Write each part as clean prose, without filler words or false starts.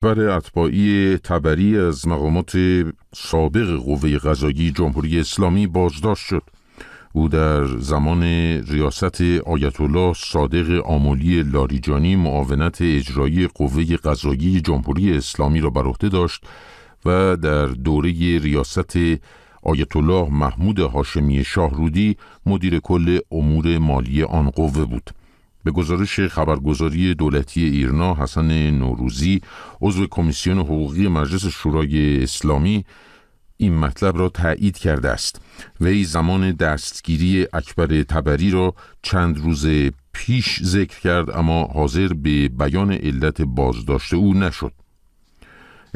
اکبر اتباعی طبری از مقامات سابق قوه قضاییه جمهوری اسلامی بازداشت شد. او در زمان ریاست آیت الله صادق آملی لاریجانی معاونت اجرایی قوه قضاییه جمهوری اسلامی را بر عهده داشت و در دوره ریاست آیت الله محمود هاشمی شاهرودی مدیر کل امور مالی آن قوه بود. به گزارش خبرگزاری دولتی ایرنا، حسن نوروزی عضو کمیسیون حقوقی مجلس شورای اسلامی این مطلب را تایید کرده است. وی زمان دستگیری اکبر طبری را چند روز پیش ذکر کرد، اما حاضر به بیان علت بازداشت او نشد.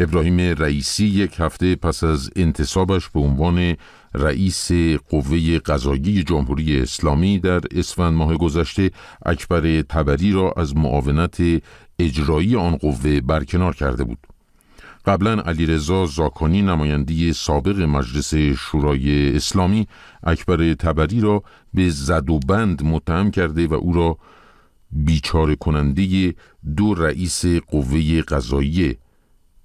ابراهیم رئیسی یک هفته پس از انتصابش به عنوان رئیس قوه قضاییه جمهوری اسلامی در اسفند ماه گذشته اکبر طبری را از معاونت اجرایی آن قوه برکنار کرده بود. قبلا علیرضا زاکانی نماینده سابق مجلس شورای اسلامی اکبر طبری را به زد و بند متهم کرده و او را بیچاره کننده دو رئیس قوه قضاییه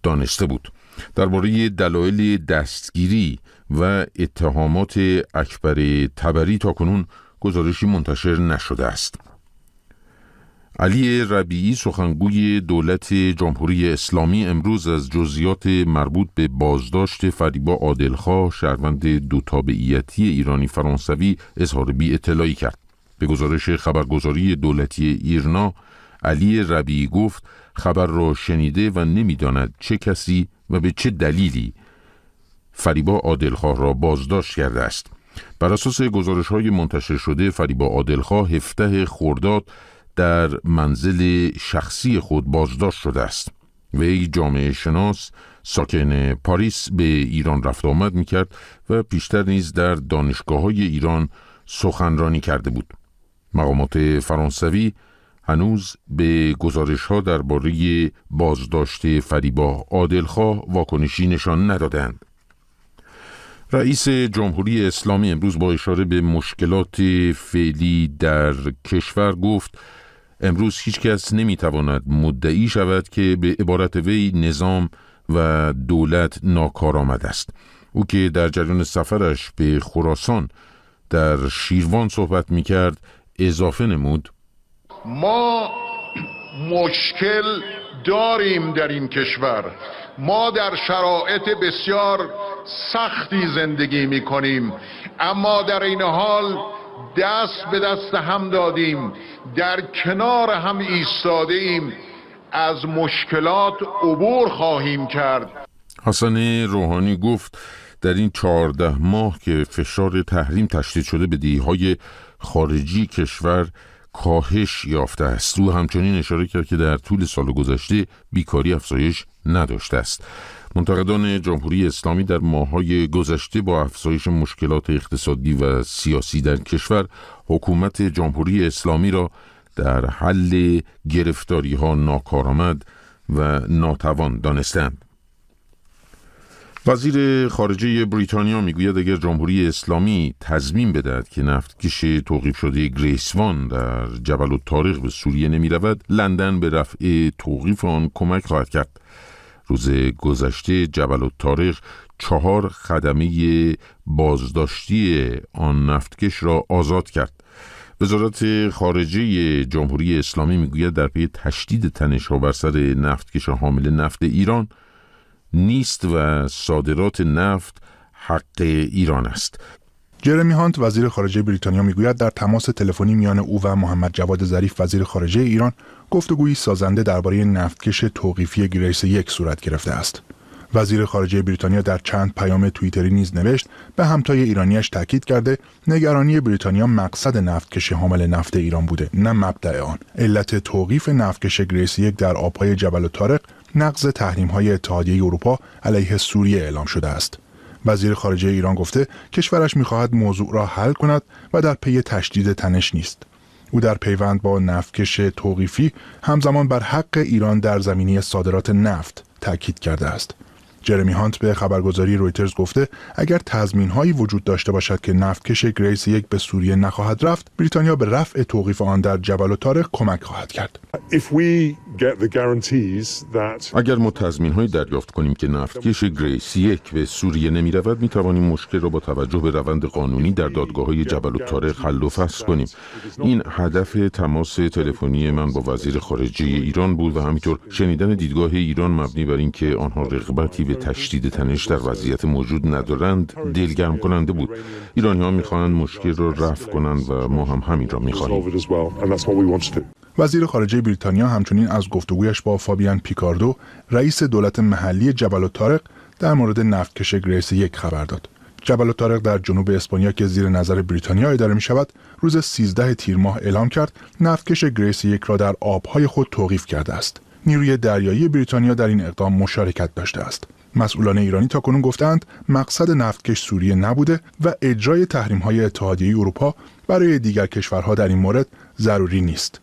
دانسته بود. درباره دلایل دستگیری و اتهامات اکبر طبری تاکنون گزارشی منتشر نشده است. علی ربیعی سخنگوی دولت جمهوری اسلامی امروز از جزئیات مربوط به بازداشت فریبا عادلخواه شهروند دو تابعیتی ایرانی فرانسوی اظهار بی اطلاعی کرد. به گزارش خبرگزاری دولتی ایرنا، علی ربیعی گفت خبر را شنیده و نمی‌داند چه کسی و به چه دلیلی فریبا عادلخواه را بازداشت کرده است. بر اساس گزارش‌های منتشر شده، فریبا عادلخواه 17 خرداد در منزل شخصی خود بازداشت شده است. وی جامعه شناس ساکن پاریس به ایران رفت آمد می‌کرد و پیشتر نیز در دانشگاه‌های ایران سخنرانی کرده بود. مقامات فرانسوی هنوز به گزارش‌ها درباره بازداشت فریبا عادلخواه واکنشی نشان ندادند. رئیس جمهوری اسلامی امروز با اشاره به مشکلات فعلی در کشور گفت امروز هیچ کس نمیتواند مدعی شود که به عبارت وی نظام و دولت ناکارآمد است. او که در جریان سفرش به خراسان در شیروان صحبت میکرد اضافه نمود: ما مشکل داریم در این کشور. ما در شرایط بسیار سختی زندگی می کنیم، اما در این حال دست به دست هم دادیم، در کنار هم ایستاده ایم، از مشکلات عبور خواهیم کرد. حسن روحانی گفت در این 14 ماه که فشار تحریم تشدید شده به دیه‌های خارجی کشور کاهش یافته است. او همچنین اشاره کرد که در طول سال گذشته بیکاری افزایش نداشته است. منتقدان جمهوری اسلامی در ماه‌های گذشته با افزایش مشکلات اقتصادی و سیاسی در کشور حکومت جمهوری اسلامی را در حل گرفتاری‌ها ناکارآمد و ناتوان دانستند. وزیر خارجه بریتانیا میگوید اگر جمهوری اسلامی تضمین بدهد که نفتکش توقیف شده گریسوان در جبل الطارق به سوریه نمی رود، لندن به رفع توقیف آن کمک خواهد کرد. روز گذشته جبل الطارق 4 خدمه بازداشتی آن نفتکش را آزاد کرد. وزارت خارجه جمهوری اسلامی میگوید در پی تشدید تنش‌ها بر سر نفتکش حامل نفت ایران نیست و صادرات نفت حق ایران است. جرمی هانت وزیر خارجه بریتانیا میگوید در تماس تلفنی میان او و محمد جواد ظریف وزیر خارجه ایران گفتگویی سازنده درباره نفتکش توقیفی گریس 1 صورت گرفته است. وزیر خارجه بریتانیا در چند پیام توییتری نیز نوشت به همتای ایرانیش تاکید کرده نگرانی بریتانیا مقصد نفتکش حامل نفت ایران بوده، نه مبدأ آن. علت توقیف نفتکش گریس 1 در آبهای جبل الطارق نقض تحریم‌های اتحادیه اروپا علیه سوریه اعلام شده است. وزیر خارجه ایران گفته کشورش می‌خواهد موضوع را حل کند و در پی تشدید تنش نیست. او در پیوند با نفتکش توقیفی همزمان بر حق ایران در زمینه صادرات نفت تاکید کرده است. جرمی هانت به خبرگزاری رویترز گفته اگر تضمین‌هایی وجود داشته باشد که نفتکش گریس یک به سوریه نخواهد رفت، بریتانیا به رفع توقیف آن در جبل الطارق کمک خواهد کرد. اگر ما تضمین‌هایی دریافت کنیم که نفتکش گریس یک به سوریه نمی‌رود، می‌توانیم مشکل را با توجه به روند قانونی در دادگاه‌های جبل الطارق حل و فصل کنیم. این هدف تماس تلفنی من با وزیر خارجه ایران بود و همینطور شنیدن دیدگاه ایران مبنی بر اینکه آنها رغبتی به تشدید تنش در وضعیت موجود ندارند دلگرم کننده بود. ایرانی‌ها می‌خواهند مشکل را رفع کنند و ما هم همین را می‌خواهیم. وزیر خارجه بریتانیا همچنین از گفتگویش با فابیان پیکاردو، رئیس دولت محلی جبل الطارق، در مورد نفتکش گریس یک خبر داد. جبل الطارق در جنوب اسپانیا که زیر نظر بریتانیا اداره می‌شود، روز 13 تیر ماه اعلام کرد نفتکش گریس یک را در آب‌های خود توقیف کرده است. نیروی دریایی بریتانیا در این اقدام مشارکت داشته است. مسئولان ایرانی تاکنون گفتند مقصد نفتکش سوریه نبوده و اجرای تحریم‌های اتحادیه اروپا برای دیگر کشورها در این مورد ضروری نیست.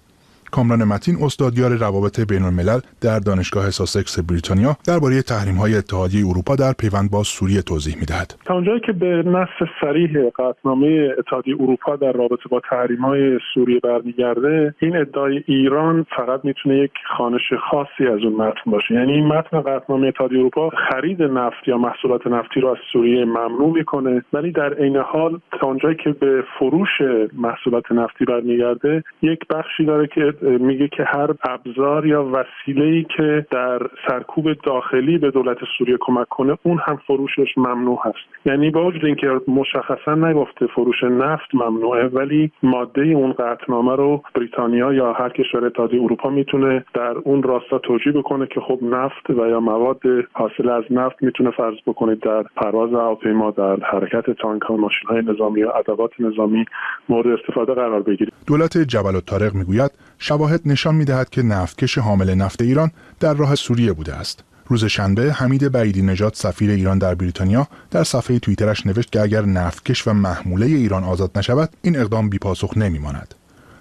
کامران متین، استادیار روابط بین‌الملل در دانشگاه ساسکس بریتانیا، درباره تحریم‌های اتحادیه اروپا در پیوند با سوریه توضیح می‌دهد. تا اونجایی که به نص صریح قطعنامه اتحادیه اروپا در رابطه با تحریم‌های سوریه برمیگرده، این ادعای ایران فقط میتونه یک خوانش خاصی از اون متن باشه. یعنی این متن قطعنامه اتحادیه اروپا خرید نفت یا محصولات نفتی رو از سوریه ممنوع می‌کنه، ولی در عین حال تا اونجایی که به فروش محصولات نفتی برمیگرده، یک بخشی داره که میگه که هر ابزار یا وسیله‌ای که در سرکوب داخلی به دولت سوریه کمک کنه اون هم فروشش ممنوع هست. یعنی با وجود اینکه مشخصا نگفته فروش نفت ممنوعه، ولی ماده اون قطعنامه رو بریتانیا یا هر کشور اتحادیه اروپا میتونه در اون راستا توجیه بکنه که خب نفت و یا مواد حاصل از نفت میتونه فرض بکنید در پرواز هواپیما، در حرکت تانک‌ها، ماشین‌های نظامی یا ادوات نظامی مورد استفاده قرار بگیره. دولت جبل الطارق میگوید شواهد نشان می‌دهد که نفتکش حامل نفت ایران در راه سوریه بوده است. روز شنبه حمید بعیدی نژاد سفیر ایران در بریتانیا در صفحه توییترش نوشت که اگر نفتکش و محموله ایران آزاد نشود، این اقدام بی‌پاسخ نمی‌ماند.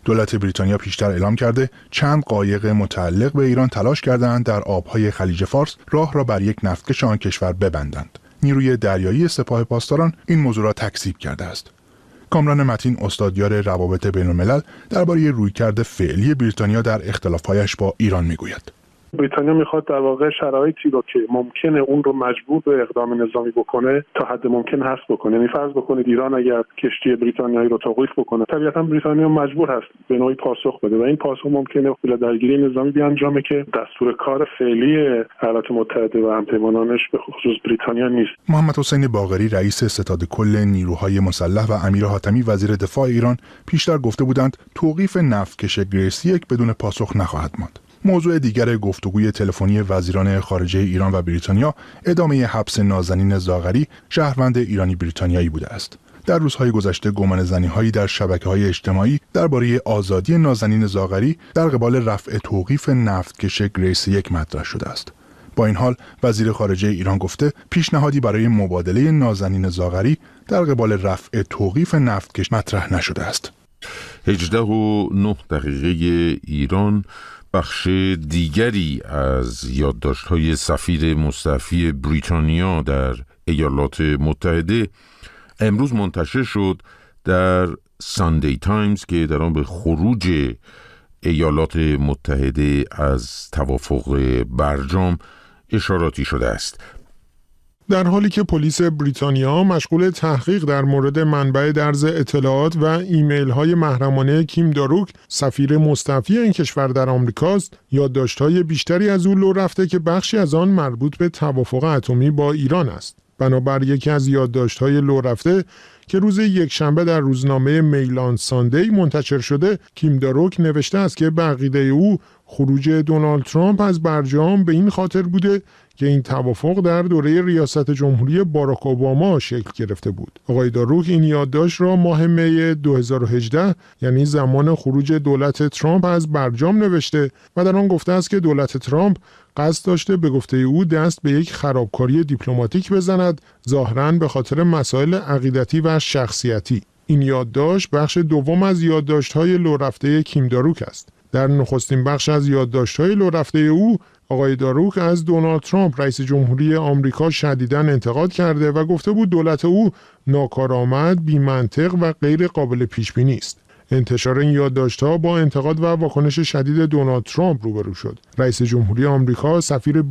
دولت بریتانیا پیشتر اعلام کرده چند قایق متعلق به ایران تلاش کردند در آب‌های خلیج فارس راه را بر یک نفتکش آن کشور ببندند. نیروی دریایی سپاه پاسداران این موضوع را تکذیب کرده است. کامران متین، استادیار روابط بین‌الملل، درباره رویکرد فعلی بریتانیا در اختلاف‌هایش با ایران میگوید. بریتانیا میخواد در واقع شرایطی رو که ممکنه اون رو مجبور به اقدام نظامی بکنه تا حد ممکن حذف بکنه. یعنی فرض بکنید ایران اگر کشتی بریتانیایی رو توقیف بکنه، طبیعتا بریتانیا مجبور هست به نوعی پاسخ بده و این پاسخ ممکنه بلا درگیری نظامی بیانجامه که دستور کار فعلی ایالات متحده و همپیمانانش به خصوص بریتانیا نیست. محمد حسین باقری، رئیس ستاد کل نیروهای مسلح، و امیر حاتمی، وزیر دفاع ایران، پیشتر گفته بودند توقیف نفتکش گریس یک بدون پاسخ نخواهد ماند. موضوع دیگر گفتگوی تلفنی وزیران خارجه ایران و بریتانیا ادامه حبس نازنین زاغری، شهروند ایرانی بریتانیایی بوده است. در روزهای گذشته گمانه‌زنی‌هایی در شبکه‌های اجتماعی درباره آزادی نازنین زاغری در قبال رفع توقیف نفتکش گریس یک مطرح شده است. با این حال وزیر خارجه ایران گفته پیشنهادی برای مبادله نازنین زاغری در قبال رفع توقیف نفتکش مطرح نشده است. 18:09 ایران، بخش دیگری از یادداشت‌های سفیر مستعفی بریتانیا در ایالات متحده امروز منتشر شد در ساندی تایمز که در آن به خروج ایالات متحده از توافق برجام اشاراتی شده است. در حالی که پلیس بریتانیا مشغول تحقیق در مورد منبع درز اطلاعات و ایمیل‌های محرمانه کیم داروک، سفیر مستعفی این کشور در آمریکاست، یادداشت‌های بیشتری از او لو رفته که بخشی از آن مربوط به توافق اتمی با ایران است. بنابر یکی از یادداشت‌های لو رفته که روز یکشنبه در روزنامه میل آن ساندی منتشر شده، کیم داروک نوشته است که به عقیده او خروج دونالد ترامپ از برجام به این خاطر بوده که این توافق در دوره ریاست جمهوری باراک اوباما شکل گرفته بود. آقای داروک این یادداشت را ماه می 2018، یعنی زمان خروج دولت ترامپ از برجام نوشته و در آن گفته است که دولت ترامپ قصد داشته به گفته او دست به یک خرابکاری دیپلماتیک بزند، ظاهراً به خاطر مسائل عقیدتی و شخصیتی. این یادداشت بخش دوم از یادداشت‌های لو رفته کیم داروک است. در نخستین بخش از یادداشت‌های لو رفته او آقای داروک از دونالد ترامپ رئیس جمهوری آمریکا شدیداً انتقاد کرده و گفته بود دولت او ناکارآمد، بی‌منطق و غیر قابل پیش‌بینی است. انتشار این یادداشت‌ها با انتقاد و واکنش شدید دونالد ترامپ روبرو شد. رئیس جمهوری آمریکا سفیر